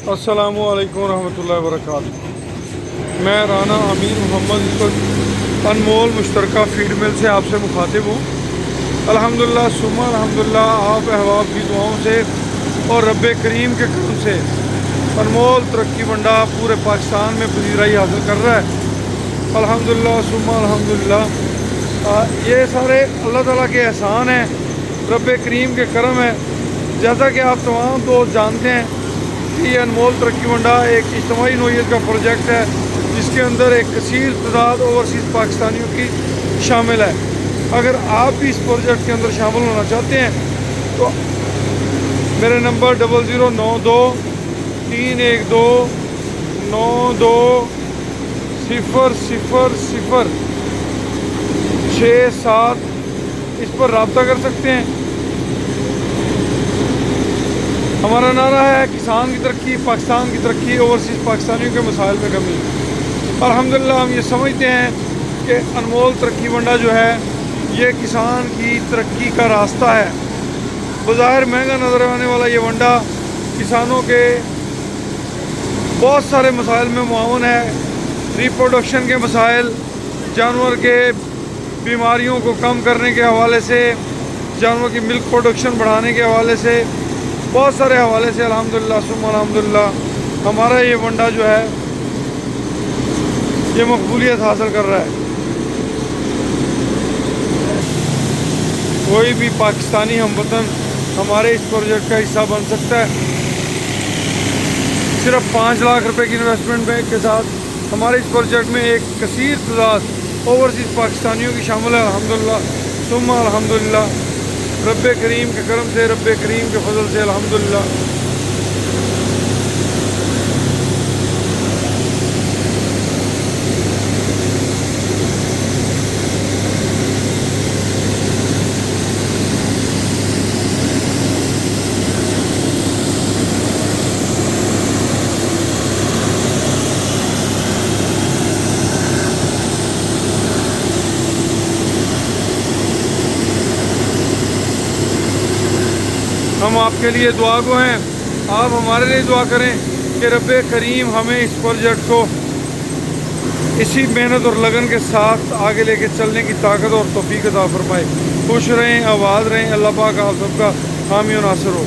السلام علیکم ورحمۃ اللہ وبرکاتہ۔ میں رانا امیر محمد اس وقت انمول مشترکہ فیڈ مل سے آپ سے مخاطب ہوں۔ الحمدللہ ثم الحمدللہ آپ احباب کی دعاؤں سے اور رب کریم کے کرم سے انمول ترقی منڈا پورے پاکستان میں پذیرائی حاصل کر رہا ہے۔ الحمدللہ ثم الحمدللہ یہ سارے اللہ تعالیٰ کے احسان ہیں، رب کریم کے کرم ہے۔ جیسا کہ آپ تمام دوست جانتے ہیں کہ یہ انمول ترقی منڈا ایک اجتماعی نوعیت کا پروجیکٹ ہے جس کے اندر ایک کثیر تعداد اوورسیز پاکستانیوں کی شامل ہے۔ اگر آپ بھی اس پروجیکٹ کے اندر شامل ہونا چاہتے ہیں تو میرے نمبر 009231200067 اس پر رابطہ کر سکتے ہیں۔ ہمارا نعرہ ہے کسان کی ترقی، پاکستان کی ترقی، اوورسیز پاکستانیوں کے مسائل میں کمی۔ الحمدللہ ہم یہ سمجھتے ہیں کہ انمول ترقی منڈا جو ہے یہ کسان کی ترقی کا راستہ ہے۔ بظاہر مہنگا نظر آنے والا یہ منڈا کسانوں کے بہت سارے مسائل میں معاون ہے۔ ریپروڈکشن کے مسائل، جانور کے بیماریوں کو کم کرنے کے حوالے سے، جانور کی ملک پروڈکشن بڑھانے کے حوالے سے، بہت سارے حوالے سے الحمدللہ ثم الحمدللہ ہمارا یہ منڈا جو ہے یہ مقبولیت حاصل کر رہا ہے۔ کوئی بھی پاکستانی ہم وطن ہمارے اس پروجیکٹ کا حصہ بن سکتا ہے۔ صرف 5 لاکھ روپے کی انویسٹمنٹ کے ساتھ ہمارے اس پروجیکٹ میں ایک کثیر تعداد اوورسیز پاکستانیوں کی شامل ہے۔ الحمدللہ ثم الحمدللہ رب کریم کے کرم سے، رب کریم کے فضل سے الحمدللہ۔ ہم آپ کے لیے دعا گو ہیں، آپ ہمارے لیے دعا کریں کہ رب کریم ہمیں اس پروجیکٹ کو اسی محنت اور لگن کے ساتھ آگے لے کے چلنے کی طاقت اور توفیق عطا فرمائے۔ خوش رہیں، آباد رہیں، اللہ پاک آپ سب کا حامی و ناصر ہو۔